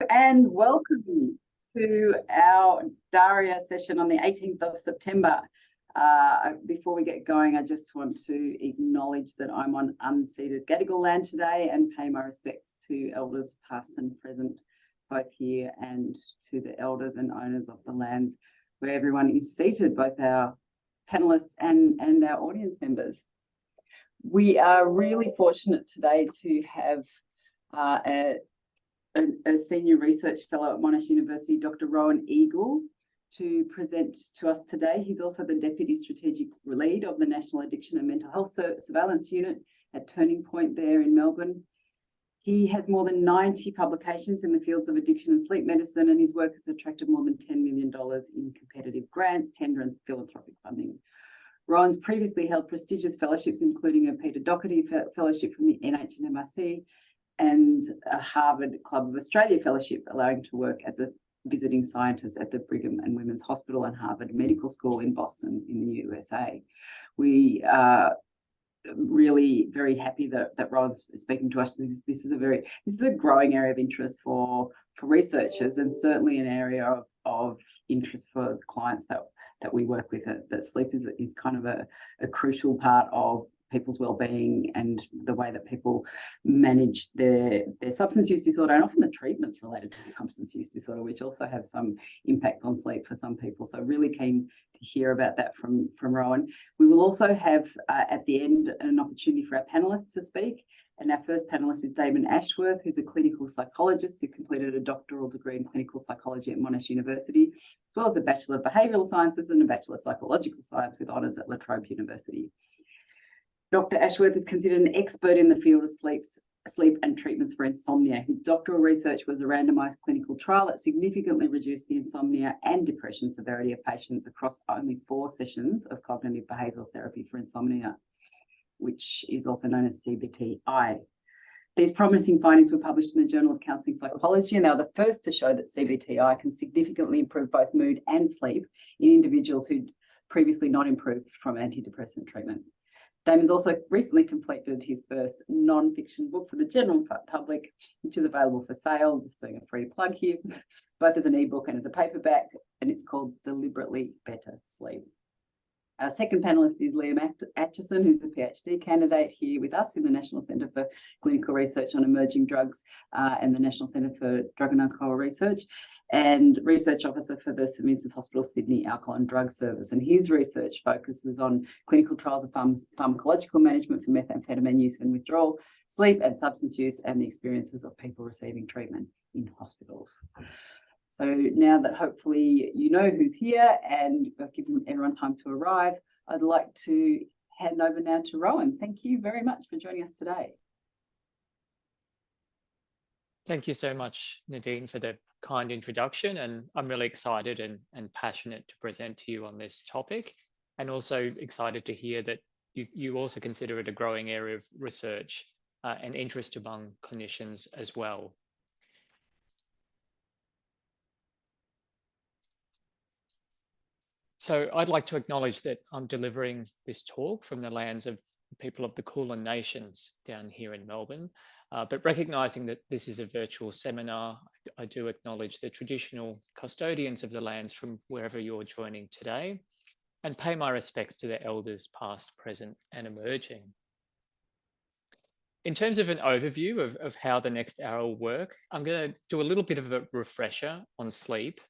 And welcome to our Daria session on the 18th of September. Before we get going, I just want to acknowledge that I'm on unceded Gadigal land today and pay my respects to elders past and present, both here, and to the elders and owners of the lands where everyone is seated, both our panelists and our audience members. We are really fortunate today to have a senior research fellow at Monash University, Dr. Rowan Ogeil, to present to us today. He's also the Deputy Strategic Lead of the National Addiction and Mental Health Surveillance Unit at Turning Point there in Melbourne. He has more than 90 publications in the fields of addiction and sleep medicine, and his work has attracted more than $10 million in competitive grants, tender and philanthropic funding. Rowan's previously held prestigious fellowships, including a Peter Doherty Fellowship from the NHMRC and a Harvard Club of Australia Fellowship, allowing to work as a visiting scientist at the Brigham and Women's Hospital and Harvard Medical School in Boston in the USA. We are really very happy that Rowan's speaking to us. This is a growing area of interest for researchers, and certainly an area of interest for clients that we work with. That sleep is kind of a crucial part of people's well-being and the way that people manage their substance use disorder, and often the treatments related to substance use disorder, which also have some impacts on sleep for some people. So really keen to hear about that from Rowan. We will also have at the end an opportunity for our panelists to speak. And our first panelist is Damon Ashworth, who's a clinical psychologist who completed a doctoral degree in clinical psychology at Monash University, as well as a Bachelor of Behavioural Sciences and a Bachelor of Psychological Science with honours at La Trobe University. Dr. Ashworth is considered an expert in the field of sleep and treatments for insomnia. His doctoral research was a randomised clinical trial that significantly reduced the insomnia and depression severity of patients across only 4 sessions of cognitive behavioural therapy for insomnia, which is also known as CBTI. These promising findings were published in the Journal of Counselling Psychology, and they were the first to show that CBTI can significantly improve both mood and sleep in individuals who'd previously not improved from antidepressant treatment. Damon's also recently completed his first non-fiction book for the general public, which is available for sale. I'm just doing a free plug here, both as an ebook and as a paperback, and it's called Deliberately Better Sleep. Our second panellist is Liam Acheson, who's a PhD candidate here with us in the National Centre for Clinical Research on Emerging Drugs and the National Centre for Drug and Alcohol Research, and Research Officer for the St Vincent's Hospital Sydney Alcohol and Drug Service. And his research focuses on clinical trials of pharmacological management for methamphetamine use and withdrawal, sleep and substance use, and the experiences of people receiving treatment in hospitals. So now that hopefully you know who's here and I've given everyone time to arrive, I'd like to hand over now to Rowan. Thank you very much for joining us today. Thank you so much, Nadine, for the kind introduction. And I'm really excited and passionate to present to you on this topic, and also excited to hear that you also consider it a growing area of research and interest among clinicians as well. So I'd like to acknowledge that I'm delivering this talk from the lands of the people of the Kulin Nations down here in Melbourne. But recognising that this is a virtual seminar, I do acknowledge the traditional custodians of the lands from wherever you're joining today, and pay my respects to their elders past, present and emerging. In terms of an overview of how the next hour will work, I'm going to do a little bit of a refresher on sleep,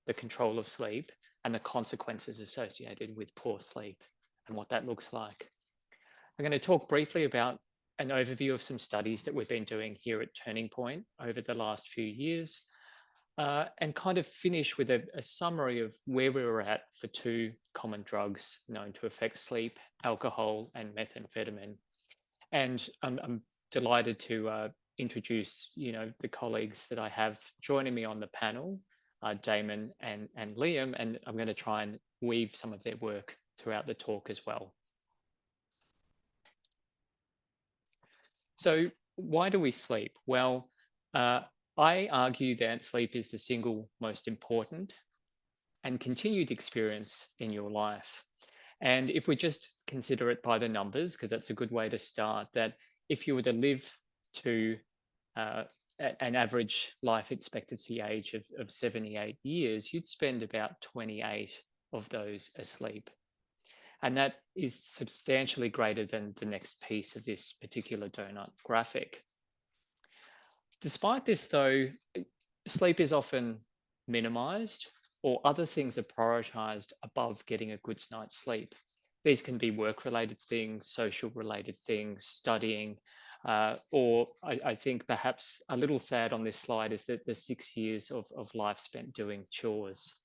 the control of sleep, and the consequences associated with poor sleep and what that looks like. I'm going to talk briefly about an overview of some studies that we've been doing here at Turning Point over the last few years, and kind of finish with a summary of where we were at for 2 common drugs known to affect sleep, alcohol and methamphetamine. And I'm delighted to introduce, the colleagues that I have joining me on the panel, Damon and Liam, and I'm going to try and weave some of their work throughout the talk as well. So why do we sleep? Well, I argue that sleep is the single most important and continued experience in your life. And if we just consider it by the numbers, because that's a good way to start, that if you were to live to an average life expectancy age of 78 years, you'd spend about 28 of those asleep. And that is substantially greater than the next piece of this particular donut graphic. Despite this, though, sleep is often minimized, or other things are prioritized above getting a good night's sleep. These can be work-related things, social-related things, studying, or I think perhaps a little sad on this slide is that the 6 years of life spent doing chores.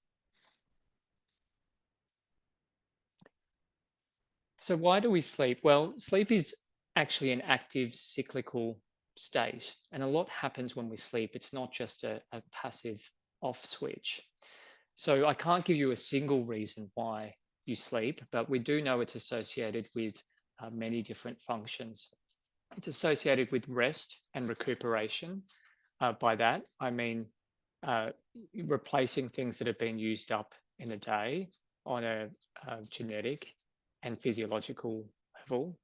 So why do we sleep? Well, sleep is actually an active cyclical state, and a lot happens when we sleep. It's not just a passive off switch. So I can't give you a single reason why you sleep, but we do know it's associated with many different functions. It's associated with rest and recuperation. By that, I mean replacing things that have been used up in a day on a genetic and physiological level.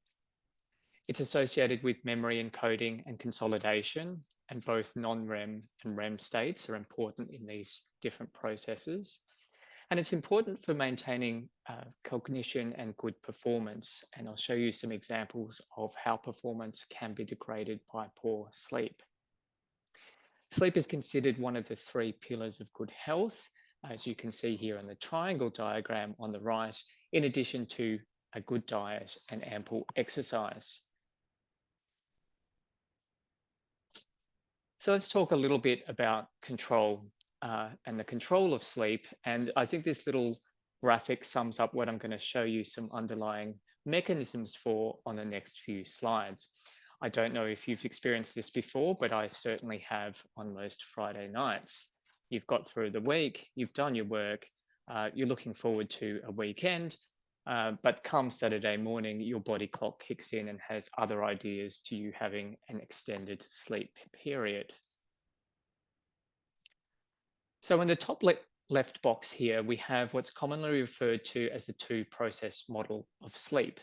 It's associated with memory encoding and consolidation, and both non-REM and REM states are important in these different processes. And it's important for maintaining cognition and good performance. And I'll show you some examples of how performance can be degraded by poor sleep. Sleep is considered one of the 3 pillars of good health, as you can see here in the triangle diagram on the right, in addition to a good diet and ample exercise. So let's talk a little bit about control and the control of sleep. And I think this little graphic sums up what I'm going to show you some underlying mechanisms for on the next few slides. I don't know if you've experienced this before, but I certainly have on most Friday nights. You've got through the week, you've done your work, you're looking forward to a weekend, but come Saturday morning, your body clock kicks in and has other ideas to you having an extended sleep period. So in the top left box here, we have what's commonly referred to as the 2-process model of sleep.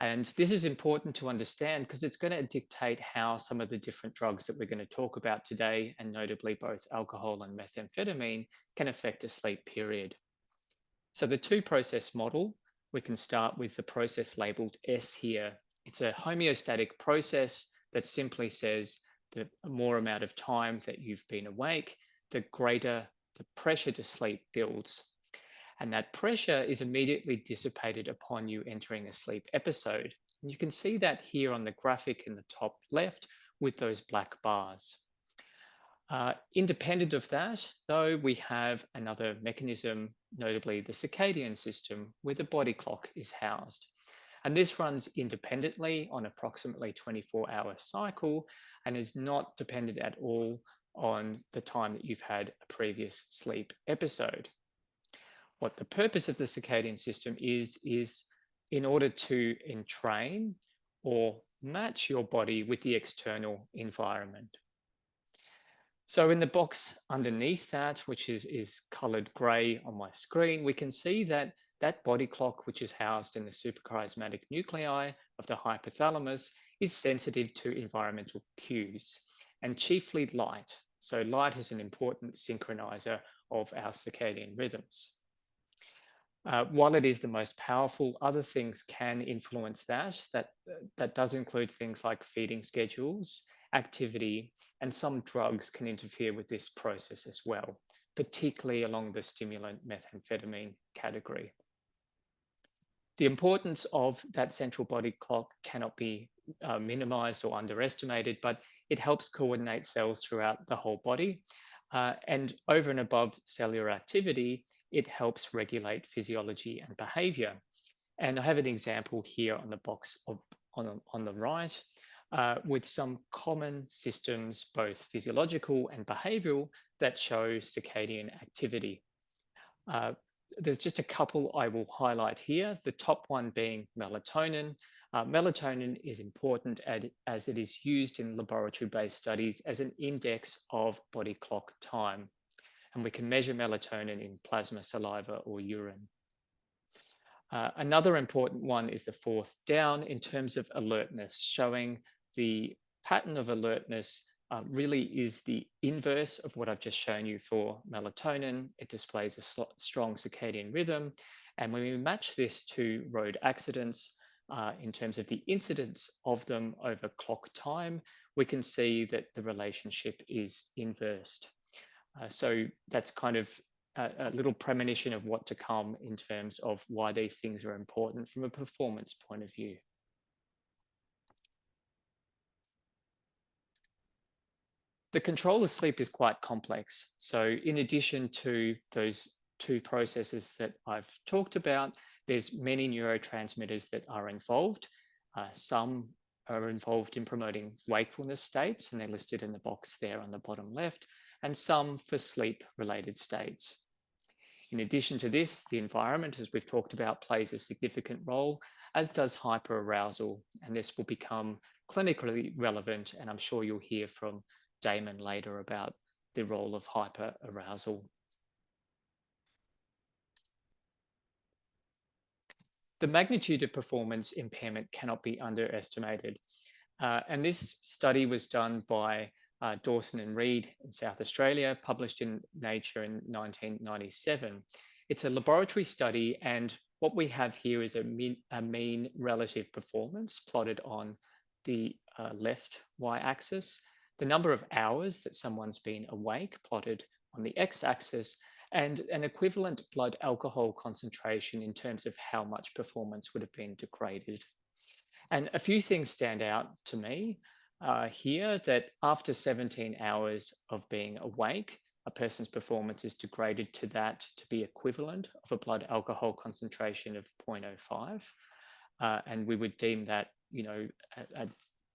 And this is important to understand because it's going to dictate how some of the different drugs that we're going to talk about today, and notably both alcohol and methamphetamine, can affect a sleep period. So the 2-process model, we can start with the process labeled S here. It's a homeostatic process that simply says the more amount of time that you've been awake, the greater the pressure to sleep builds. And that pressure is immediately dissipated upon you entering a sleep episode. And you can see that here on the graphic in the top left with those black bars. Independent of that, though, we have another mechanism, notably the circadian system, where the body clock is housed. And this runs independently on approximately 24-hour cycle and is not dependent at all on the time that you've had a previous sleep episode. What the purpose of the circadian system is in order to entrain or match your body with the external environment. So in the box underneath that, which is colored gray on my screen, we can see that that body clock, which is housed in the suprachiasmatic nuclei of the hypothalamus, is sensitive to environmental cues and chiefly light. So light is an important synchronizer of our circadian rhythms. While it is the most powerful, other things can influence that does include things like feeding schedules, activity, and some drugs can interfere with this process as well, particularly along the stimulant methamphetamine category. The importance of that central body clock cannot be minimized or underestimated, but it helps coordinate cells throughout the whole body. And over and above cellular activity, it helps regulate physiology and behavior. And I have an example here on the box on the right with some common systems, both physiological and behavioral, that show circadian activity. There's just a couple I will highlight here, the top one being melatonin. Melatonin is important as it is used in laboratory-based studies as an index of body clock time. And we can measure melatonin in plasma, saliva, or urine. Another important one is the fourth down in terms of alertness, showing the pattern of alertness really is the inverse of what I've just shown you for melatonin. It displays a strong circadian rhythm. And when we match this to road accidents, in terms of the incidence of them over clock time, we can see that the relationship is inversed. So that's kind of a little premonition of what to come in terms of why these things are important from a performance point of view. The control of sleep is quite complex. So in addition to those two processes that I've talked about, there's many neurotransmitters that are involved. Some are involved in promoting wakefulness states, and they're listed in the box there on the bottom left, and some for sleep-related states. In addition to this, the environment, as we've talked about, plays a significant role, as does hyperarousal, and this will become clinically relevant, and I'm sure you'll hear from Damon later about the role of hyperarousal. The magnitude of performance impairment cannot be underestimated. And this study was done by Dawson and Reed in South Australia, published in Nature in 1997. It's a laboratory study, and what we have here is a mean relative performance plotted on the left y-axis, the number of hours that someone's been awake plotted on the x-axis, and an equivalent blood alcohol concentration in terms of how much performance would have been degraded. And a few things stand out to me here, that after 17 hours of being awake, a person's performance is degraded to that to be equivalent of a blood alcohol concentration of 0.05. And we would deem that, you know, a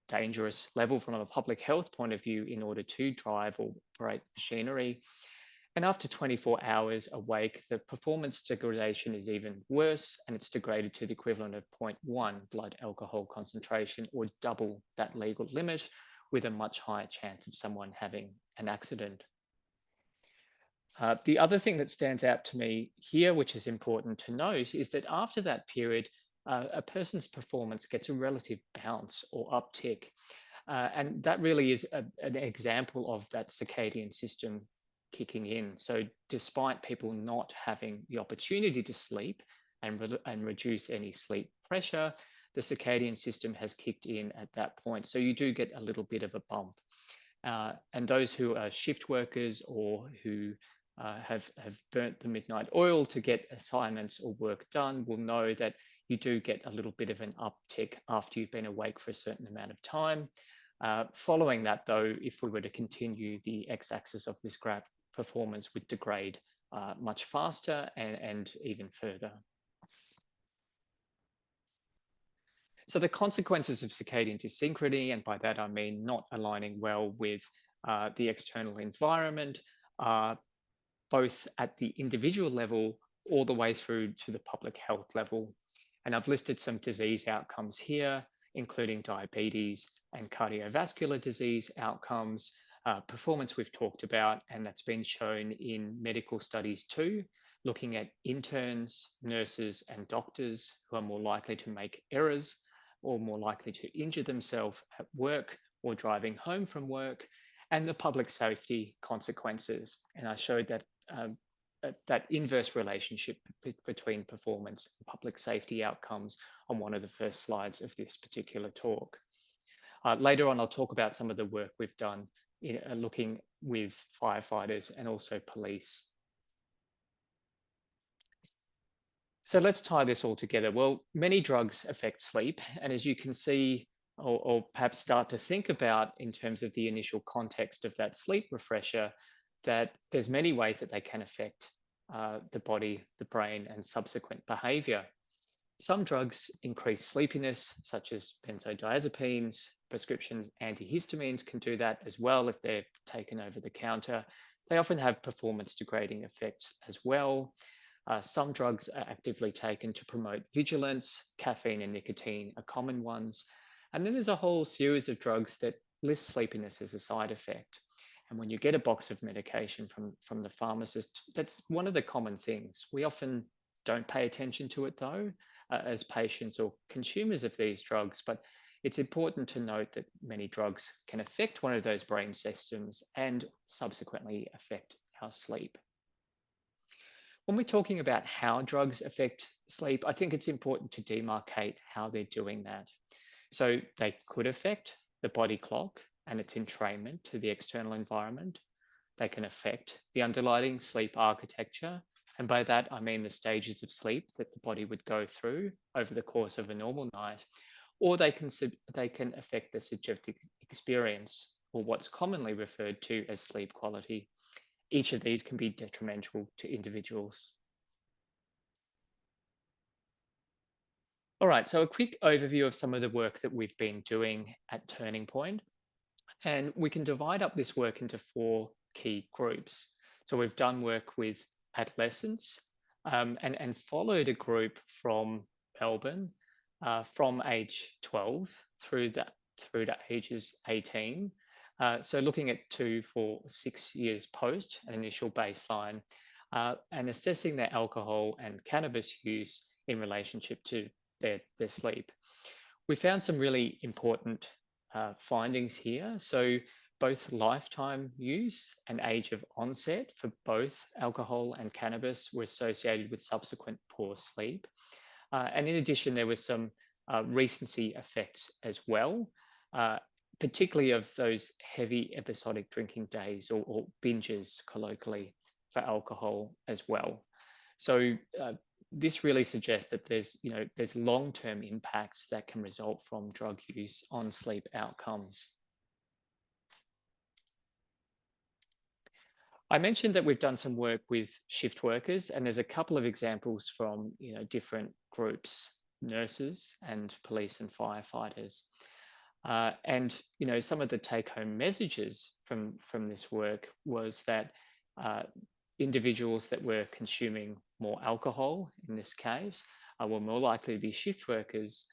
dangerous level from a public health point of view in order to drive or operate machinery. And after 24 hours awake, the performance degradation is even worse, and it's degraded to the equivalent of 0.1 blood alcohol concentration, or double that legal limit, with a much higher chance of someone having an accident. The other thing that stands out to me here, which is important to note, is that after that period, a person's performance gets a relative bounce or uptick. And that really is an example of that circadian system kicking in. So despite people not having the opportunity to sleep and reduce any sleep pressure, the circadian system has kicked in at that point. So you do get a little bit of a bump. And those who are shift workers or who have burnt the midnight oil to get assignments or work done will know that you do get a little bit of an uptick after you've been awake for a certain amount of time. Following that, though, if we were to continue, the x-axis of this graph, performance would degrade much faster and even further. So the consequences of circadian dysynchrony, and by that I mean not aligning well with the external environment, are both at the individual level all the way through to the public health level. And I've listed some disease outcomes here, including diabetes and cardiovascular disease outcomes. Performance we've talked about, and that's been shown in medical studies too, looking at interns, nurses, and doctors who are more likely to make errors or more likely to injure themselves at work or driving home from work, and the public safety consequences. And I showed that that inverse relationship between performance and public safety outcomes on one of the first slides of this particular talk. Later on, I'll talk about some of the work we've done in looking with firefighters and also police. So let's tie this all together. Well, many drugs affect sleep, and as you can see, or perhaps start to think about in terms of the initial context of that sleep refresher, that there's many ways that they can affect the body, the brain, and subsequent behavior. Some drugs increase sleepiness, such as benzodiazepines. Prescription antihistamines can do that as well if they're taken over the counter. They often have performance degrading effects as well. Some drugs are actively taken to promote vigilance. Caffeine and nicotine are common ones. And then there's a whole series of drugs that list sleepiness as a side effect. And when you get a box of medication from the pharmacist, that's one of the common things. We often don't pay attention to it though, as patients or consumers of these drugs, but it's important to note that many drugs can affect one of those brain systems and subsequently affect our sleep. When we're talking about how drugs affect sleep, I think it's important to demarcate how they're doing that. So they could affect the body clock and its entrainment to the external environment. They can affect the underlying sleep architecture. And by that, I mean the stages of sleep that the body would go through over the course of a normal night. Or they can affect the subjective experience, or what's commonly referred to as sleep quality. Each of these can be detrimental to individuals. All right, so a quick overview of some of the work that we've been doing at Turning Point. And we can divide up this work into 4 key groups. So we've done work with adolescents and followed a group from Melbourne from age 12 through to ages 18. So looking at 2, 4, 6 years post an initial baseline and assessing their alcohol and cannabis use in relationship to their sleep. We found some really important findings here. So both lifetime use and age of onset for both alcohol and cannabis were associated with subsequent poor sleep. And in addition, there were some recency effects as well, particularly of those heavy episodic drinking days or binges colloquially for alcohol as well. So this really suggests that there's long-term impacts that can result from drug use on sleep outcomes. I mentioned that we've done some work with shift workers, and there's a couple of examples from different groups, nurses and police and firefighters. And some of the take-home messages from this work was that individuals that were consuming more alcohol, in this case, were more likely to be shift workers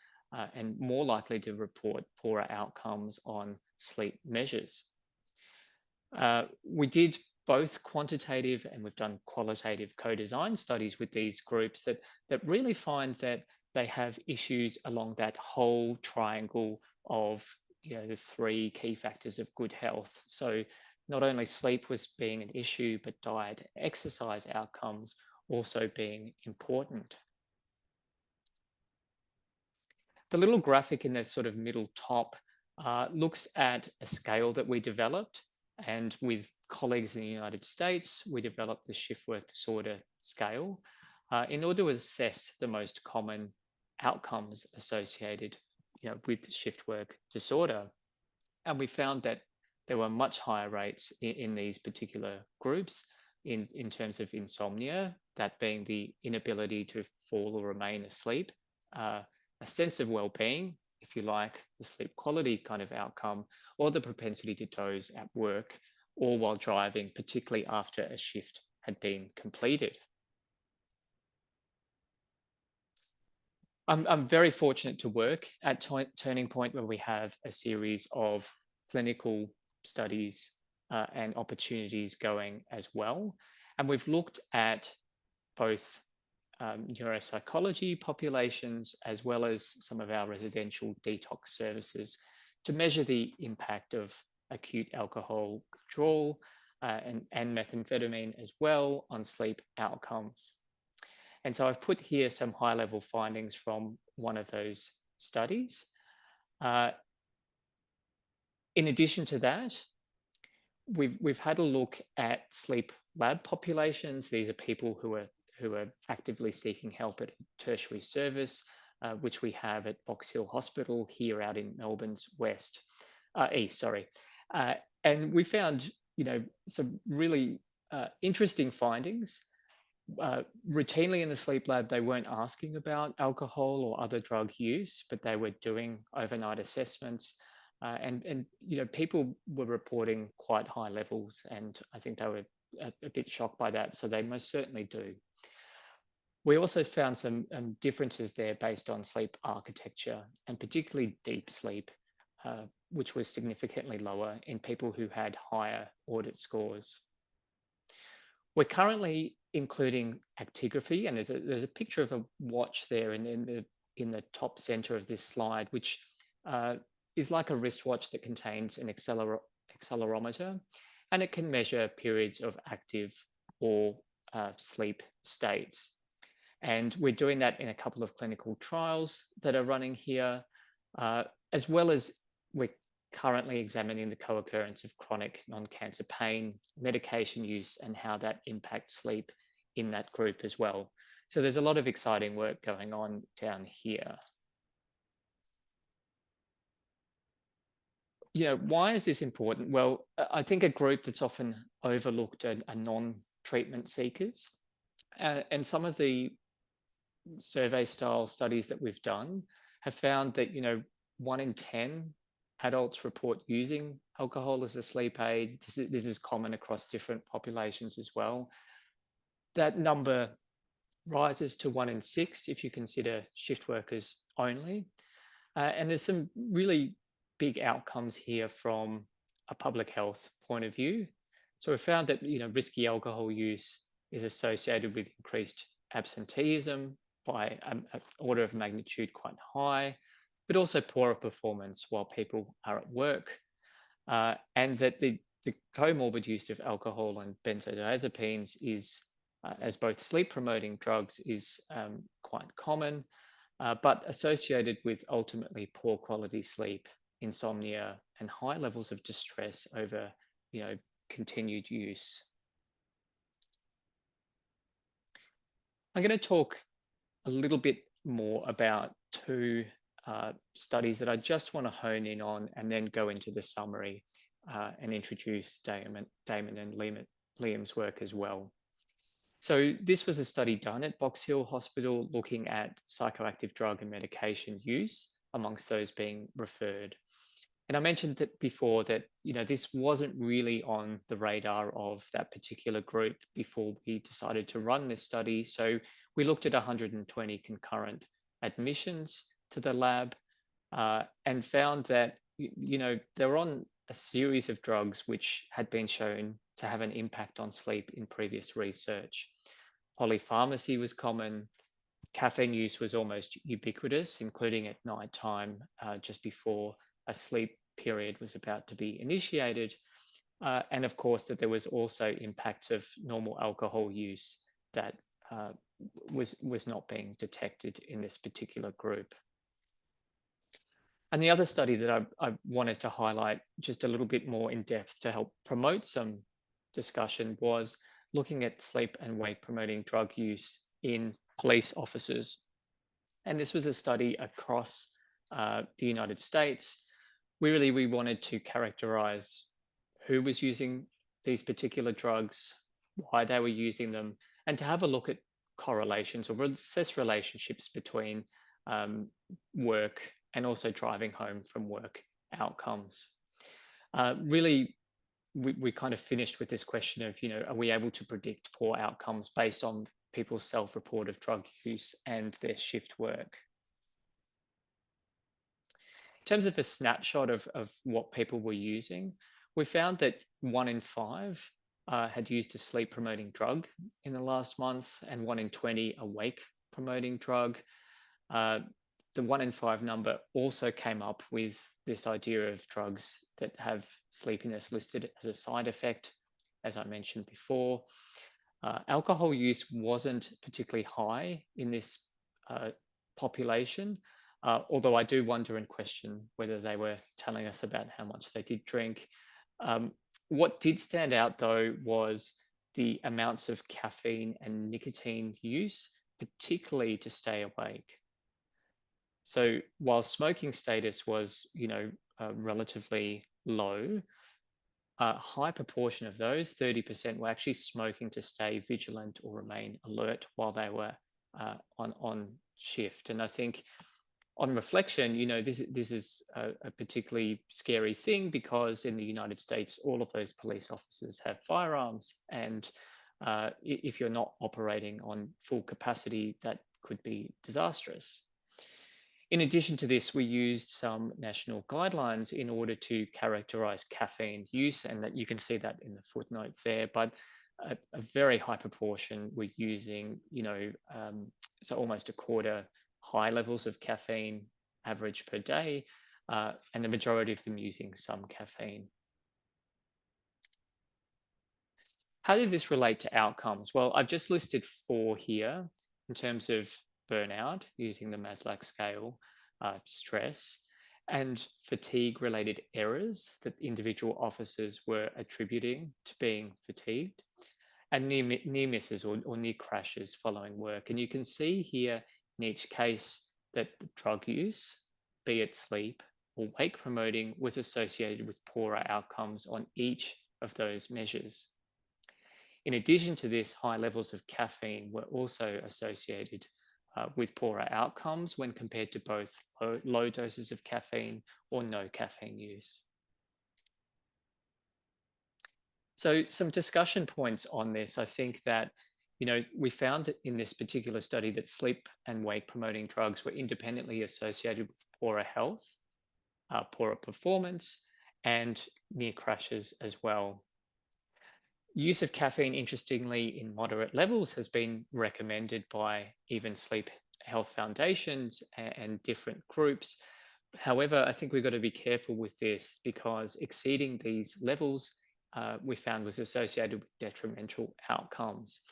and more likely to report poorer outcomes on sleep measures. We did both quantitative and we've done qualitative co-design studies with these groups that really find that they have issues along that whole triangle of the 3 key factors of good health. So not only sleep was being an issue, but diet, exercise outcomes also being important. The little graphic in the sort of middle top looks at a scale that we developed, and with colleagues in the United States, we developed the shift work disorder scale in order to assess the most common outcomes associated with shift work disorder. And we found that there were much higher rates in these particular groups in terms of insomnia, that being the inability to fall or remain asleep, a sense of well-being, if you like, the sleep quality kind of outcome, or the propensity to doze at work or while driving, particularly after a shift had been completed. I'm very fortunate to work at Turning Point, where we have a series of clinical studies and opportunities going as well. And we've looked at both neuropsychology populations as well as some of our residential detox services to measure the impact of acute alcohol withdrawal and methamphetamine as well on sleep outcomes. And so I've put here some high-level findings from one of those studies. In addition to that, we've had a look at sleep lab populations. These are people who are actively seeking help at tertiary service, which we have at Box Hill Hospital here out in Melbourne's east. And we found, some really interesting findings. Routinely in the sleep lab, they weren't asking about alcohol or other drug use, but they were doing overnight assessments. And people were reporting quite high levels, and I think they were a bit shocked by that. So they most certainly do. We also found some differences there based on sleep architecture, and particularly deep sleep, which was significantly lower in people who had higher audit scores. We're currently including actigraphy, and there's a picture of a watch there in the top center of this slide, which is like a wristwatch that contains an accelerometer, and it can measure periods of active or sleep states. And we're doing that in a couple of clinical trials that are running here, as well as we're currently examining the co-occurrence of chronic non-cancer pain, medication use, and how that impacts sleep in that group as well. So there's a lot of exciting work going on down here. Why is this important? Well, I think a group that's often overlooked are non-treatment seekers. And some of the survey style studies that we've done have found that 1 in 10 adults report using alcohol as a sleep aid. This is common across different populations as well. That number rises to 1 in 6 if you consider shift workers only. And there's some really big outcomes here from a public health point of view. So we found that risky alcohol use is associated with increased absenteeism by an order of magnitude quite high, but also poorer performance while people are at work, and that the comorbid use of alcohol and benzodiazepines is, as both sleep-promoting drugs, is quite common, but associated with ultimately poor quality sleep, insomnia, and high levels of distress over continued use. I'm going to talk a little bit more about two studies that I just want to hone in on, and then go into the summary and introduce Damon and Liam's work as well. So this was a study done at Box Hill Hospital looking at psychoactive drug and medication use amongst those being referred. And I mentioned that before that this wasn't really on the radar of that particular group before we decided to run this study. So we looked at 120 concurrent admissions to the lab and found that they're on a series of drugs which had been shown to have an impact on sleep in previous research. Polypharmacy was common. Caffeine use was almost ubiquitous, including at nighttime, just before a sleep period was about to be initiated. And of course, that there was also impacts of normal alcohol use that was not being detected in this particular group. And the other study that I wanted to highlight just a little bit more in depth to help promote some discussion was looking at sleep and wake promoting drug use in police officers. And this was a study across the United States. We wanted to characterize who was using these particular drugs, why they were using them, and to have a look at correlations or assess relationships between work and also driving home from work outcomes. Really, we kind of finished with this question of, are we able to predict poor outcomes based on people's self-report of drug use and their shift work? In terms of a snapshot of what people were using, we found that 1 in 5 had used a sleep promoting drug in the last month, and 1 in 20 a wake promoting drug. The 1 in 5 number also came up with this idea of drugs that have sleepiness listed as a side effect, as I mentioned before. Alcohol use wasn't particularly high in this population, although I do wonder and question whether they were telling us about how much they did drink. What did stand out, though, was the amounts of caffeine and nicotine use, particularly to stay awake. So while smoking status was, relatively low, a high proportion of those, 30%, were actually smoking to stay vigilant or remain alert while they were on shift. And I think on reflection, this is a particularly scary thing, because in the United States, all of those police officers have firearms. And if you're not operating on full capacity, that could be disastrous. In addition to this, we used some national guidelines in order to characterize caffeine use, and that you can see that in the footnote there. But a very high proportion were using, so almost a quarter high levels of caffeine average per day, and the majority of them using some caffeine. How did this relate to outcomes? Well, I've just listed 4 here in terms of burnout using the Maslach scale, stress, and fatigue-related errors that individual officers were attributing to being fatigued, and near misses or near crashes following work. And you can see here in each case that the drug use, be it sleep or wake promoting, was associated with poorer outcomes on each of those measures. In addition to this, high levels of caffeine were also associated with poorer outcomes when compared to both low doses of caffeine or no caffeine use. So some discussion points on this. I think that, we found in this particular study that sleep and wake promoting drugs were independently associated with poorer health, poorer performance, and near crashes as well. Use of caffeine, interestingly, in moderate levels has been recommended by even sleep health foundations and different groups. However, I think we've got to be careful with this because exceeding these levels we found was associated with detrimental outcomes.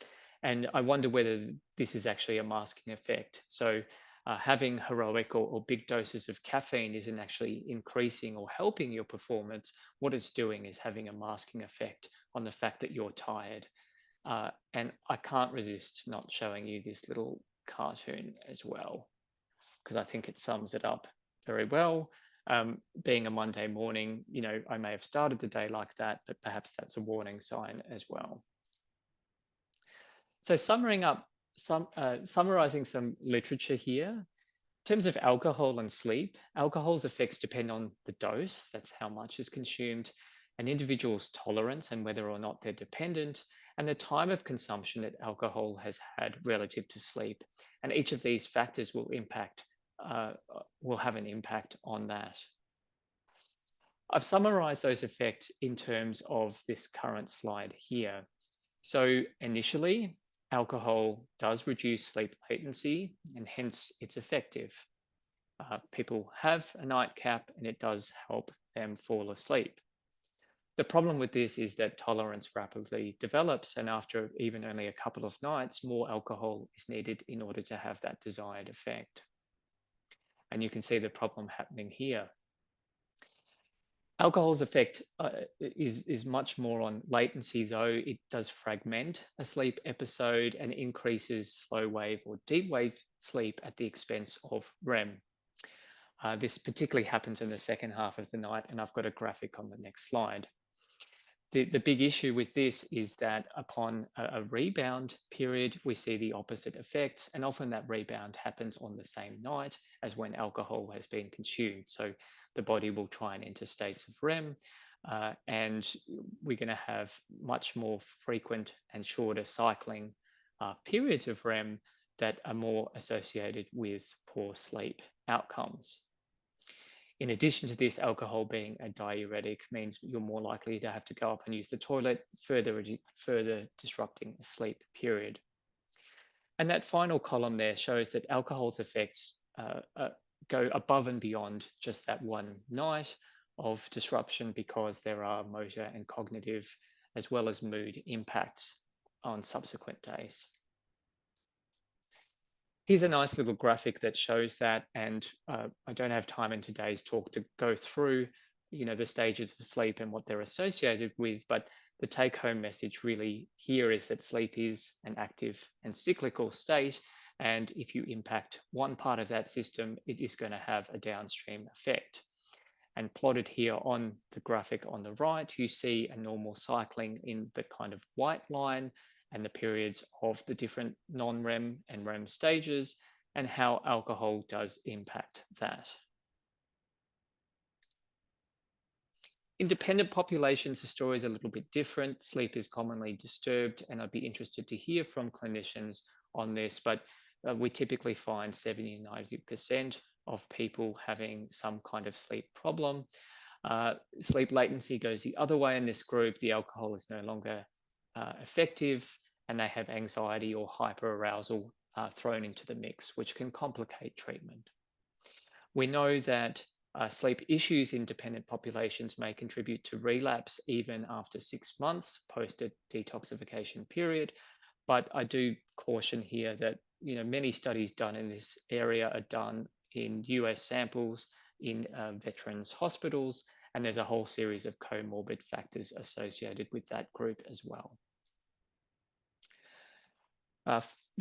And I wonder whether this is actually a masking effect. So having heroic or big doses of caffeine isn't actually increasing or helping your performance. What it's doing is having a masking effect on the fact that you're tired. And I can't resist not showing you this little cartoon as well, because I think it sums it up very well. Being a Monday morning, I may have started the day like that, but perhaps that's a warning sign as well. So summarizing some literature here. In terms of alcohol and sleep, alcohol's effects depend on the dose, that's how much is consumed, an individual's tolerance and whether or not they're dependent, and the time of consumption that alcohol has had relative to sleep. And each of these factors will have an impact on that. I've summarized those effects in terms of this current slide here. So initially, alcohol does reduce sleep latency and hence it's effective. People have a nightcap and it does help them fall asleep. The problem with this is that tolerance rapidly develops, and after even only a couple of nights, more alcohol is needed in order to have that desired effect. And you can see the problem happening here. Alcohol's effect is much more on latency, though. It does fragment a sleep episode and increases slow wave or deep wave sleep at the expense of REM. This particularly happens in the second half of the night, and I've got a graphic on the next slide. The big issue with this is that upon a rebound period, we see the opposite effects, and often that rebound happens on the same night as when alcohol has been consumed. So the body will try and enter states of REM, and we're going to have much more frequent and shorter cycling periods of REM that are more associated with poor sleep outcomes. In addition to this, alcohol being a diuretic means you're more likely to have to go up and use the toilet, further disrupting the sleep period. And that final column there shows that alcohol's effects go above and beyond just that one night of disruption, because there are motor and cognitive as well as mood impacts on subsequent days. Here's a nice little graphic that shows that, and I don't have time in today's talk to go through, the stages of sleep and what they're associated with, but the take-home message really here is that sleep is an active and cyclical state, and if you impact one part of that system, it is going to have a downstream effect. And plotted here on the graphic on the right, you see a normal cycling in the kind of white line, and the periods of the different non-REM and REM stages, and how alcohol does impact that. In dependent populations, the story is a little bit different. Sleep is commonly disturbed, and I'd be interested to hear from clinicians on this, but we typically find 70–90% of people having some kind of sleep problem. Sleep latency goes the other way in this group. The alcohol is no longer effective, and they have anxiety or hyperarousal thrown into the mix, which can complicate treatment. We know that Sleep issues in dependent populations may contribute to relapse even after 6 months post a detoxification period. But I do caution here that many studies done in this area are done in US samples in veterans hospitals, and there's a whole series of comorbid factors associated with that group as well.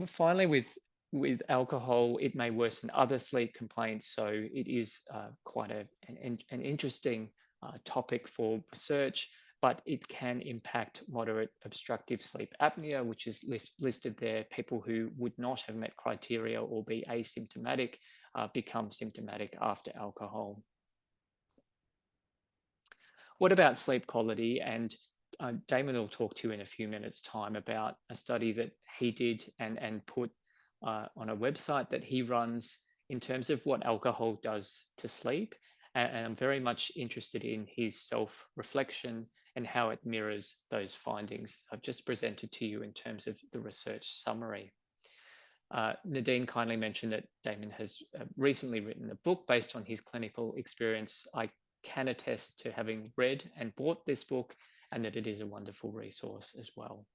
Finally, with alcohol, it may worsen other sleep complaints, so it is quite an interesting topic for research, but it can impact moderate obstructive sleep apnea, which is listed there. People who would not have met criteria or be asymptomatic become symptomatic after alcohol. What about sleep quality? And Damon will talk to you in a few minutes' time about a study that he did and put on a website that he runs in terms of what alcohol does to sleep. And I'm very much interested in his self-reflection and how it mirrors those findings I've just presented to you in terms of the research summary. Nadine kindly mentioned that Damon has recently written a book based on his clinical experience. I can attest to having read and bought this book, and that it is a wonderful resource as well.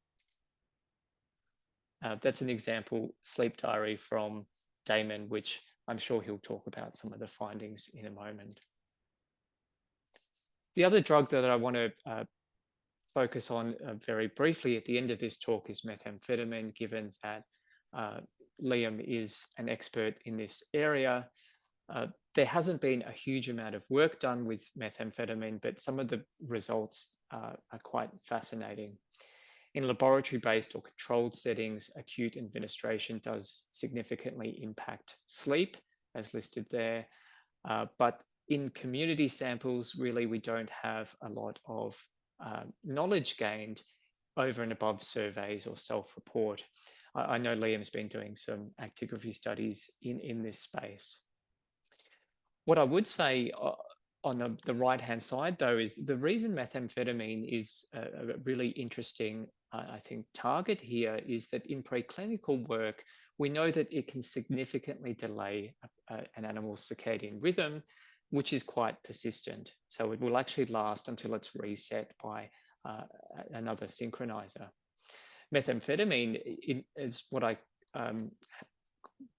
That's an example sleep diary from Damon, which I'm sure he'll talk about some of the findings in a moment. The other drug that I want to focus on very briefly at the end of this talk is methamphetamine, given that Liam is an expert in this area. There hasn't been a huge amount of work done with methamphetamine, but some of the results are quite fascinating. In laboratory-based or controlled settings, acute administration does significantly impact sleep, as listed there. But in community samples, really, we don't have a lot of knowledge gained over and above surveys or self-report. I know Liam's been doing some actigraphy studies in this space. What I would say on the right-hand side, though, is the reason methamphetamine is a really interesting, I think, target here is that in preclinical work, we know that it can significantly delay an animal's circadian rhythm, which is quite persistent. So it will actually last until it's reset by another synchronizer. Methamphetamine is what I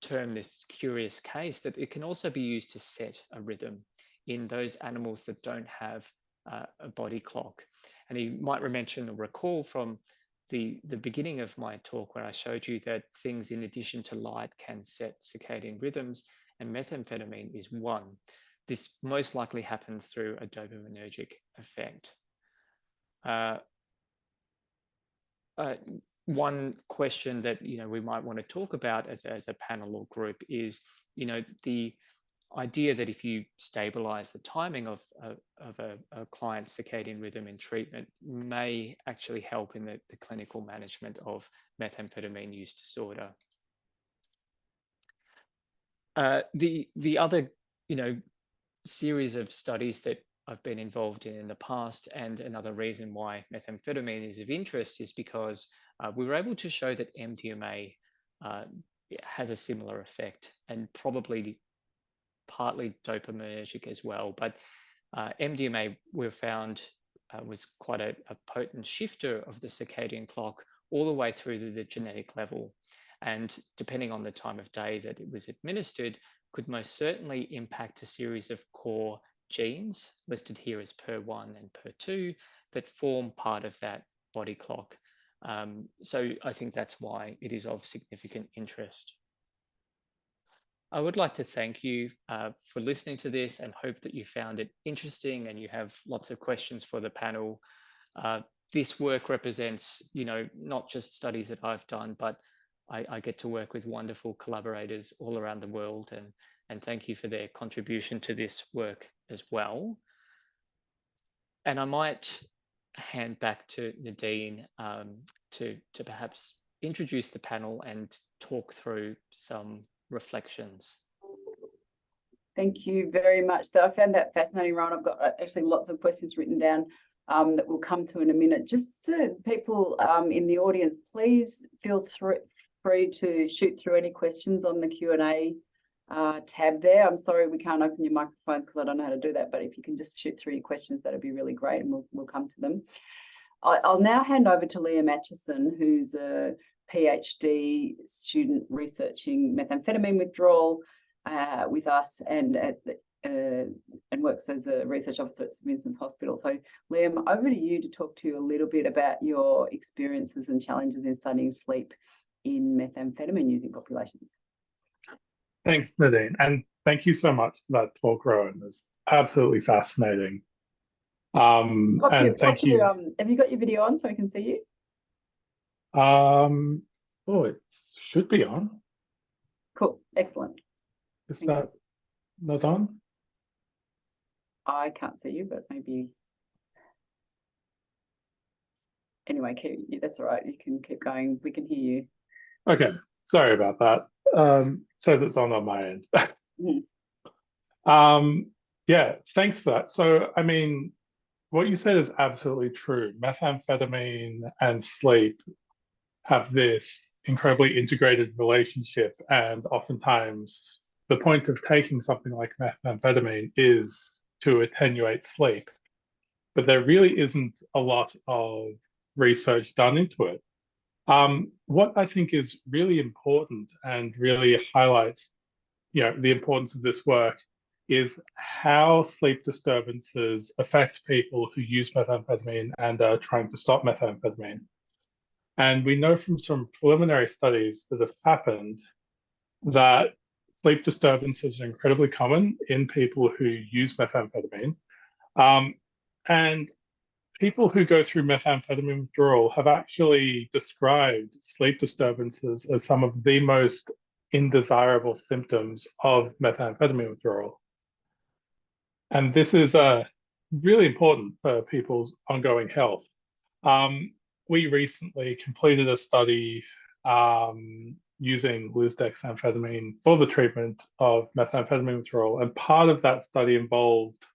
term this curious case, that it can also be used to set a rhythm in those animals that don't have a body clock. And you might mention or recall from the beginning of my talk where I showed you that things in addition to light can set circadian rhythms, and methamphetamine is one. This most likely happens through a dopaminergic effect. One question that we might want to talk about as a panel or group is the idea that if you stabilize the timing of a client's circadian rhythm in treatment may actually help in the clinical management of methamphetamine use disorder. The other series of studies that I've been involved in the past, and another reason why methamphetamine is of interest, is because we were able to show that MDMA has a similar effect, and probably partly dopaminergic as well. But MDMA, we found, was quite a potent shifter of the circadian clock all the way through to the genetic level. And depending on the time of day that it was administered, could most certainly impact a series of core genes listed here as PER1 and PER2 that form part of that body clock. So I think that's why it is of significant interest. I would like to thank you for listening to this and hope that you found it interesting and you have lots of questions for the panel. This work represents, not just studies that I've done, but I get to work with wonderful collaborators all around the world, and thank you for their contribution to this work as well. And I might hand back to Nadine to perhaps introduce the panel and talk through some reflections. Thank you very much. So I found that fascinating, Rowan. I've got actually lots of questions written down that we'll come to in a minute. Just to people in the audience, please feel free to shoot through any questions on the Q&A tab there. I'm sorry we can't open your microphones because I don't know how to do that, but if you can just shoot through your questions, that'd be really great, and we'll come to them. I'll now hand over to Liam Acheson, who's a PhD student researching methamphetamine withdrawal with us, and works as a research officer at St Vincent's Hospital. So, Liam, over to you to talk to you a little bit about your experiences and challenges in studying sleep in methamphetamine using populations. Thanks, Nadine, and thank you so much for that talk, Rowan. It's absolutely fascinating. And thank you. Have you got your video on so I can see you? Oh, it should be on. Cool, excellent. Is that not on? I can't see you, but maybe. Anyway, that's all right. You can keep going. We can hear you. Okay, sorry about that. Says it's on my end. Yeah, thanks for that. So, I mean, what you said is absolutely true. Methamphetamine and sleep have this incredibly integrated relationship, and oftentimes the point of taking something like methamphetamine is to attenuate sleep, but there really isn't a lot of research done into it. What I think is really important and really highlights, the importance of this work is how sleep disturbances affect people who use methamphetamine and are trying to stop methamphetamine. And we know from some preliminary studies that have happened that sleep disturbances are incredibly common in people who use methamphetamine. And people who go through methamphetamine withdrawal have actually described sleep disturbances as some of the most undesirable symptoms of methamphetamine withdrawal. And this is really important for people's ongoing health. We recently completed a study using lisdexamfetamine for the treatment of methamphetamine withdrawal, and part of that study involved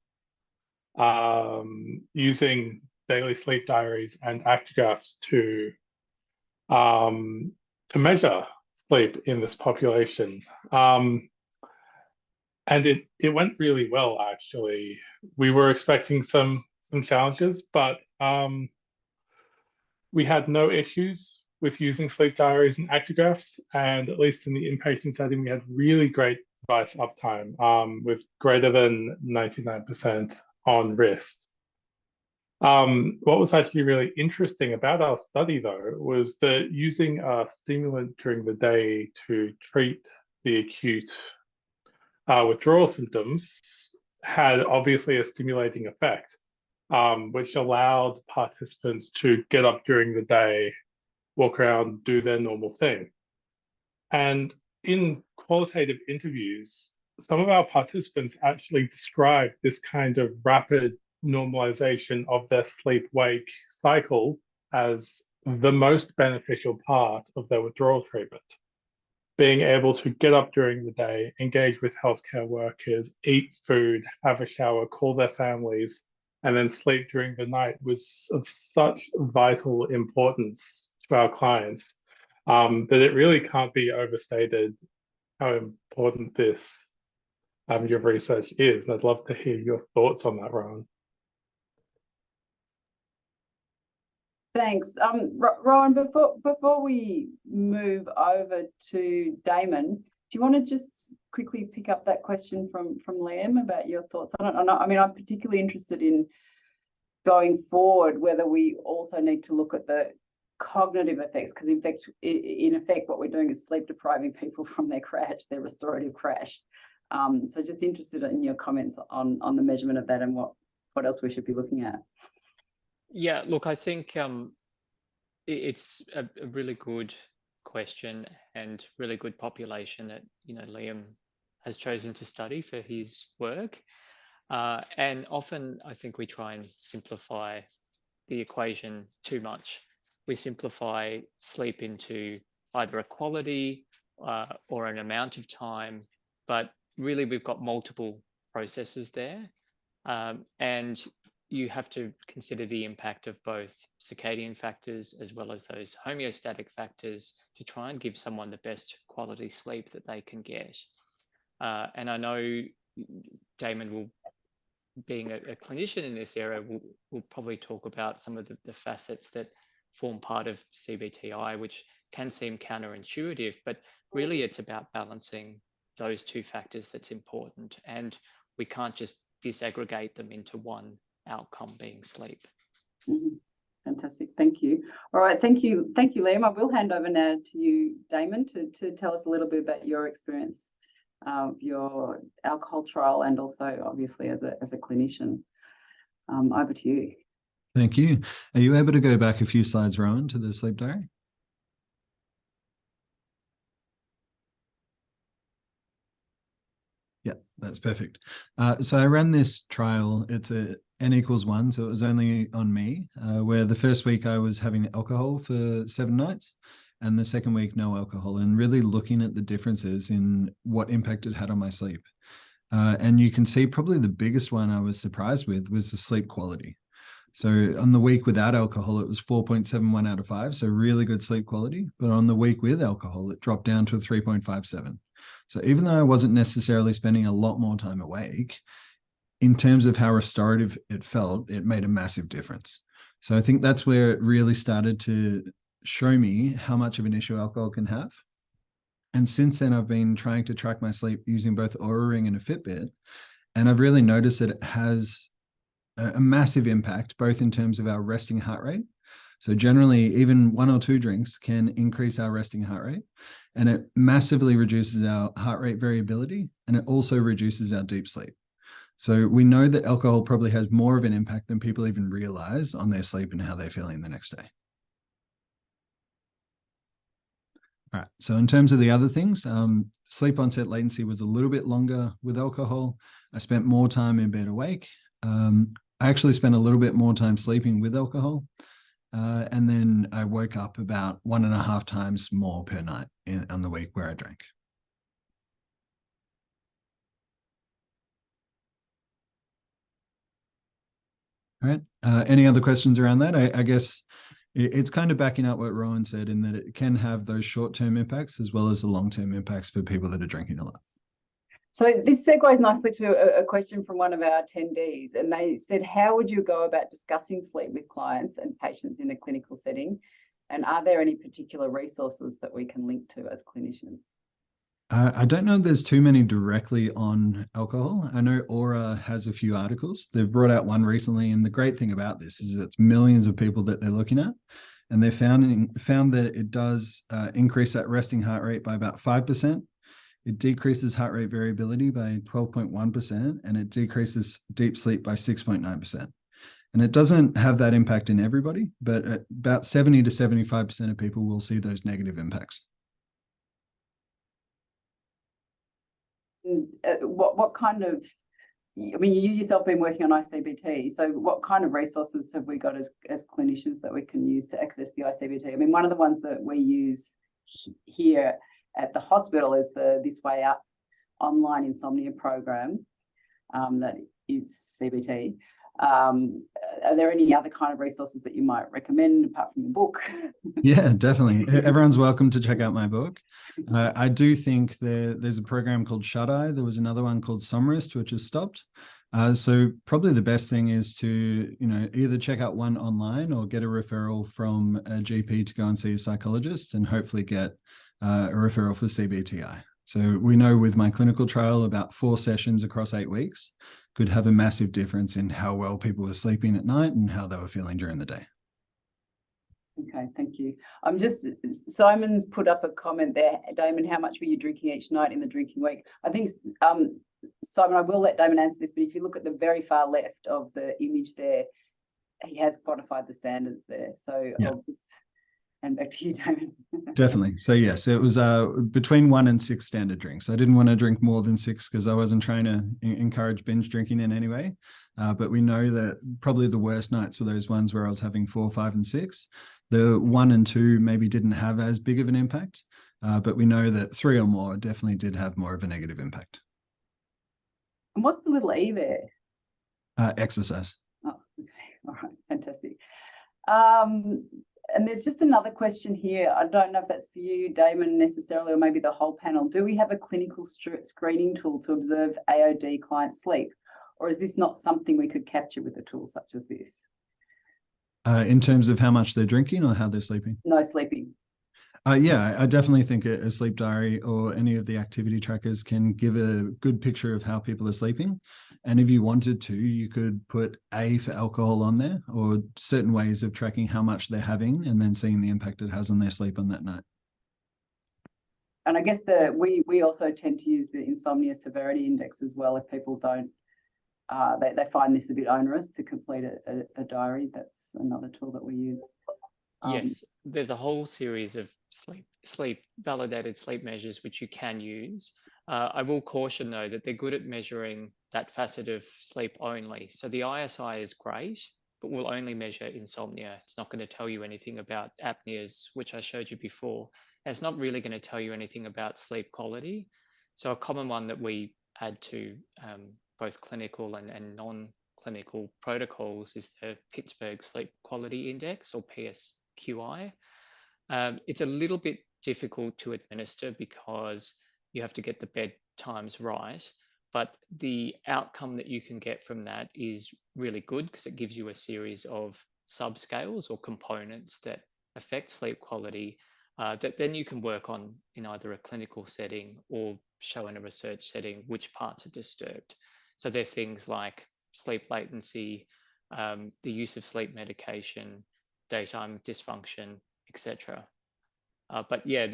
using daily sleep diaries and actigraphs to measure sleep in this population. And it went really well, actually. We were expecting some challenges, but we had no issues with using sleep diaries and actigraphs. And at least in the inpatient setting, we had really great device uptime with greater than 99% on wrist. What was actually really interesting about our study, though, was that using a stimulant during the day to treat the acute withdrawal symptoms had obviously a stimulating effect, which allowed participants to get up during the day, walk around, do their normal thing. And in qualitative interviews, some of our participants actually described this kind of rapid normalization of their sleep-wake cycle as the most beneficial part of their withdrawal treatment. Being able to get up during the day, engage with healthcare workers, eat food, have a shower, call their families, and then sleep during the night was of such vital importance to our clients that it really can't be overstated how important this your research is. And I'd love to hear your thoughts on that, Rowan. Thanks. Rowan, before we move over to Damon, do you want to just quickly pick up that question from Liam about your thoughts? I mean, I'm particularly interested in going forward whether we also need to look at the cognitive effects, because in effect what we're doing is sleep depriving people from their crash, their restorative crash. So just interested in your comments on the measurement of that and what else we should be looking at. Yeah, look, I think it's a really good question and really good population that Liam has chosen to study for his work. And often I think we try and simplify the equation too much. We simplify sleep into either a quality or an amount of time, but really we've got multiple processes there. And you have to consider the impact of both circadian factors as well as those homeostatic factors to try and give someone the best quality sleep that they can get. And I know Damon will, being a clinician in this area, will probably talk about some of the facets that form part of CBTI, which can seem counterintuitive, but really it's about balancing those two factors that's important. And we can't just disaggregate them into one outcome being sleep. Mm-hmm. Fantastic, thank you. All right, thank you, Liam. I will hand over now to you, Damon, to tell us a little bit about your experience of your alcohol trial, and also obviously as a clinician. Over to you. Thank you. Are you able to go back a few slides, Rowan, to the sleep diary? Yeah, that's perfect. So I ran this trial. It's a N=1, so it was only on me, where the first week I was having alcohol for 7 nights, and the second week no alcohol, and really looking at the differences in what impact it had on my sleep. And you can see probably the biggest one I was surprised with was the sleep quality. So on the week without alcohol, it was 4.71 out of 5, so really good sleep quality. But on the week with alcohol, it dropped down to a 3.57. So even though I wasn't necessarily spending a lot more time awake, in terms of how restorative it felt, it made a massive difference. So I think that's where it really started to show me how much of an issue alcohol can have. And since then, I've been trying to track my sleep using both Oura Ring and a Fitbit. And I've really noticed that it has a massive impact, both in terms of our resting heart rate. So generally, even 1 or 2 drinks can increase our resting heart rate, and it massively reduces our heart rate variability, and it also reduces our deep sleep. So we know that alcohol probably has more of an impact than people even realize on their sleep and how they're feeling the next day. All right, so in terms of the other things, sleep onset latency was a little bit longer with alcohol. I spent more time in bed awake. I actually spent a little bit more time sleeping with alcohol. And then I woke up about 1.5 times more per night on the week where I drank. All right. Any other questions around that? I guess it's kind of backing up what Rowan said, in that it can have those short-term impacts as well as the long-term impacts for people that are drinking a lot. So this segues nicely to a question from one of our attendees, and they said, how would you go about discussing sleep with clients and patients in a clinical setting? And are there any particular resources that we can link to as clinicians? I don't know if there's too many directly on alcohol. I know Aura has a few articles. They've brought out one recently, and the great thing about this is it's millions of people that they're looking at, and they found that it does increase that resting heart rate by about 5%. It decreases heart rate variability by 12.1%, and it decreases deep sleep by 6.9%. And it doesn't have that impact in everybody, but about 70 to 75% of people will see those negative impacts. What kind of, I mean, you yourself been working on ICBT, so what kind of resources have we got as clinicians that we can use to access the ICBT? I mean, one of the ones that we use here at the hospital is the This Way Out online insomnia program that is CBT. Are there any other kind of resources that you might recommend apart from your book? Yeah, definitely. Everyone's welcome to check out my book. I do think there's a program called Shut Eye. There was another one called Somrest, which has stopped. So probably the best thing is to, either check out one online or get a referral from a GP to go and see a psychologist, and hopefully get a referral for CBTI. So we know with my clinical trial, about 4 sessions across 8 weeks could have a massive difference in how well people were sleeping at night and how they were feeling during the day. Okay, thank you. Simon's put up a comment there. Damon, how much were you drinking each night in the drinking week? I think, Simon, I will let Damon answer this, but if you look at the very far left of the image there, he has quantified the standards there. So yeah. I'll just hand back to you, Damon. Definitely. So yes, it was between 1 and 6 standard drinks. I didn't want to drink more than 6 because I wasn't trying to encourage binge drinking in any way. But we know that probably the worst nights were those ones where I was having 4, 5, and 6. The 1 and 2 maybe didn't have as big of an impact, but we know that 3 or more definitely did have more of a negative impact. And what's the little E there? Exercise. Oh, okay. All right. Fantastic. And there's just another question here. I don't know if that's for you, Damon, necessarily, or maybe the whole panel. Do we have a clinical screening tool to observe AOD client sleep? Or is this not something we could capture with a tool such as this? In terms of how much they're drinking or how they're sleeping? No sleeping. Yeah, I definitely think a sleep diary or any of the activity trackers can give a good picture of how people are sleeping. And if you wanted to, you could put A for alcohol on there, or certain ways of tracking how much they're having and then seeing the impact it has on their sleep on that night. And I guess we also tend to use the insomnia severity index as well. If people don't, they find this a bit onerous to complete a diary. That's another tool that we use. Yes, there's a whole series of validated sleep measures which you can use. I will caution though that they're good at measuring that facet of sleep only. So the ISI is great, but will only measure insomnia. It's not going to tell you anything about apneas, which I showed you before. And it's not really going to tell you anything about sleep quality. So a common one that we add to both clinical and non-clinical protocols is the Pittsburgh Sleep Quality Index, or PSQI. It's a little bit difficult to administer because you have to get the bed times right, but the outcome that you can get from that is really good because it gives you a series of subscales or components that affect sleep quality that then you can work on in either a clinical setting or show in a research setting which parts are disturbed. So they're things like sleep latency, the use of sleep medication, daytime dysfunction, etc. But yeah,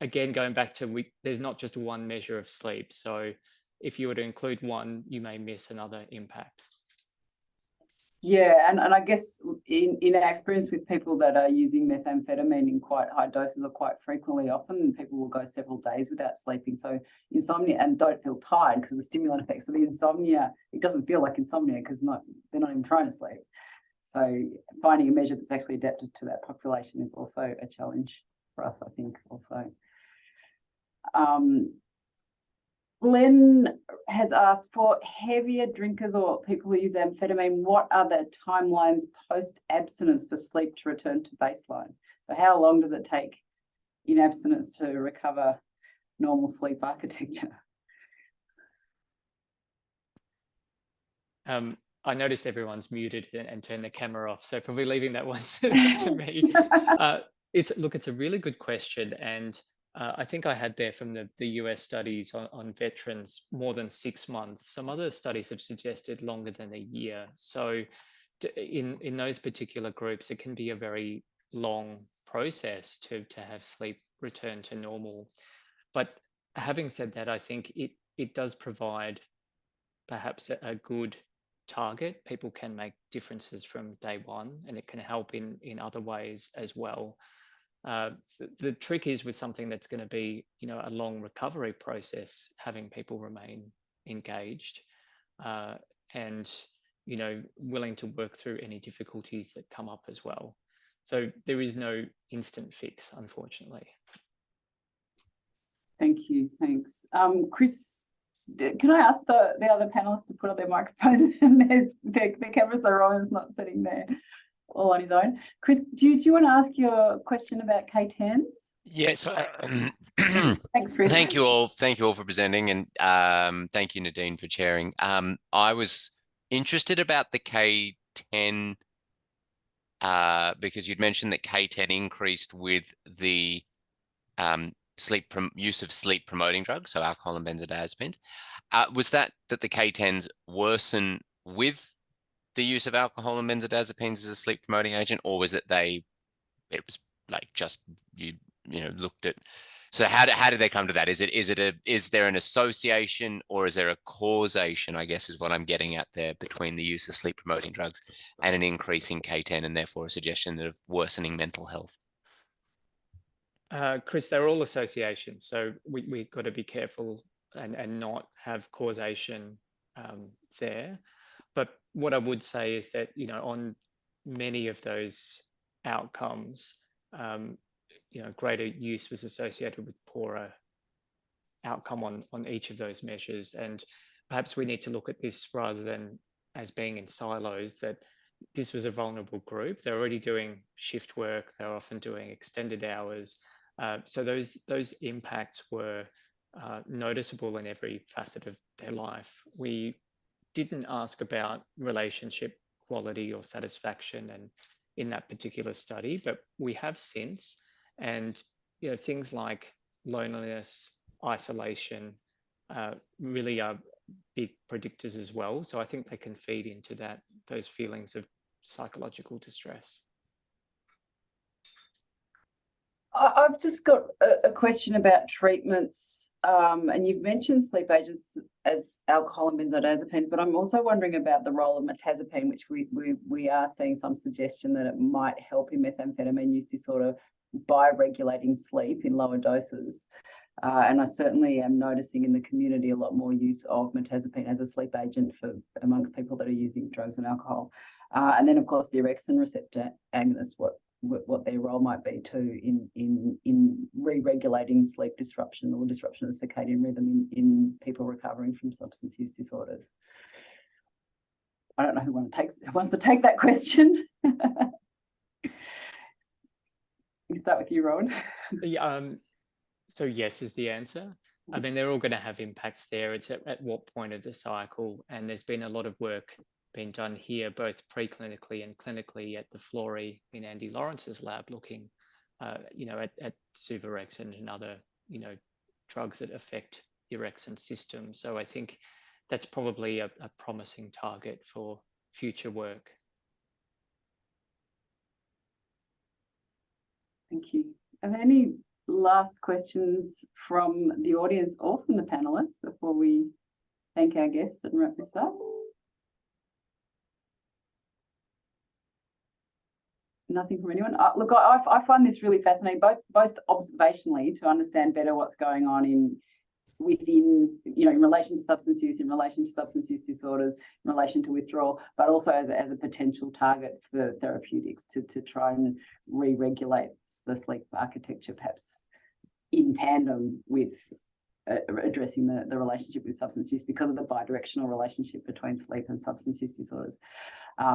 again, going back to there's not just one measure of sleep. So if you were to include one, you may miss another impact. Yeah, and I guess in our experience with people that are using methamphetamine in quite high doses or quite frequently, often people will go several days without sleeping. So insomnia, and don't feel tired because of the stimulant effects. So the insomnia, it doesn't feel like insomnia because they're not even trying to sleep. So finding a measure that's actually adapted to that population is also a challenge for us, I think, also. Glenn has asked, for heavier drinkers or people who use amphetamine, what are the timelines post-abstinence for sleep to return to baseline? So how long does it take in abstinence to recover normal sleep architecture? I noticed everyone's muted and turned their camera off, so probably leaving that one to me. It's a really good question, and I think I had there from the US studies on veterans more than 6 months. Some other studies have suggested longer than a year. So in those particular groups, it can be a very long process to have sleep return to normal. But having said that, I think it does provide perhaps a good target. People can make differences from day one, and it can help in other ways as well. The trick is with something that's going to be, a long recovery process, having people remain engaged and, willing to work through any difficulties that come up as well. So there is no instant fix, unfortunately. Thank you. Thanks. Chris, can I ask the other panelists to put up their microphones? And their cameras are on, it's not sitting there all on his own. Chris, do you want to ask your question about K10s? Yes. Thanks, Chris. Thank you all for presenting, and thank you, Nadine, for chairing. I was interested about the K10 because you'd mentioned that K10 increased with the use of sleep promoting drugs, so alcohol and benzodiazepines. Was that the K10s worsen with the use of alcohol and benzodiazepines as a sleep promoting agent, or was it was like just you looked at? So how did they come to that? Is there an association, or is there a causation, I guess is what I'm getting at there, between the use of sleep promoting drugs and an increase in K10, and therefore a suggestion of worsening mental health? Chris, they're all associations, so we got to be careful and not have causation there. But what I would say is that, on many of those outcomes, greater use was associated with poorer outcome on each of those measures. And perhaps we need to look at this rather than as being in silos, that this was a vulnerable group. They're already doing shift work. They're often doing extended hours. So those impacts were noticeable in every facet of their life. We didn't ask about relationship quality or satisfaction and in that particular study, but we have since. And things like loneliness, isolation really are big predictors as well. So I think they can feed into those feelings of psychological distress. I've just got a question about treatments, and you've mentioned sleep agents as alcohol and benzodiazepines, but I'm also wondering about the role of metazapine, which we are seeing some suggestion that it might help in methamphetamine use disorder by regulating sleep in lower doses. And I certainly am noticing in the community a lot more use of metazapine as a sleep agent amongst people that are using drugs and alcohol. And then, of course, the orexin receptor agonists, what their role might be too in re-regulating sleep disruption or disruption of the circadian rhythm in people recovering from substance use disorders. I don't know who wants to take that question. We start with you, Rowan. So yes is the answer. I mean, they're all going to have impacts there. It's at what point of the cycle, and there's been a lot of work being done here, both preclinically and clinically at the Florey in Andy Lawrence's lab, looking, at suvorexin and other, drugs that affect the orexin system. So I think that's probably a promising target for future work. Thank you. Are there any last questions from the audience or from the panelists before we thank our guests and wrap this up? Nothing from anyone. Look, I find this really fascinating, both observationally to understand better what's going on within, in relation to substance use, in relation to substance use disorders, in relation to withdrawal, but also as a potential target for therapeutics to try and re-regulate the sleep architecture, perhaps in tandem with addressing the relationship with substance use because of the bidirectional relationship between sleep and substance use disorders.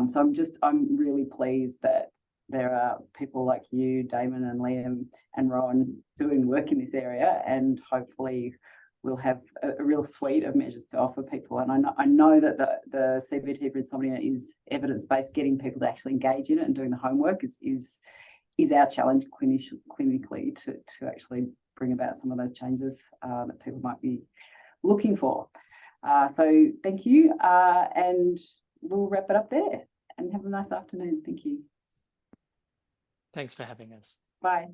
So I'm really pleased that there are people like you, Damon and Liam and Rowan, doing work in this area, and hopefully we'll have a real suite of measures to offer people. And I know that the CBT for insomnia is evidence-based. Getting people to actually engage in it and doing the homework is our challenge clinically to actually bring about some of those changes that people might be looking for. So thank you, and we'll wrap it up there. And have a nice afternoon. Thank you. Thanks for having us. Bye.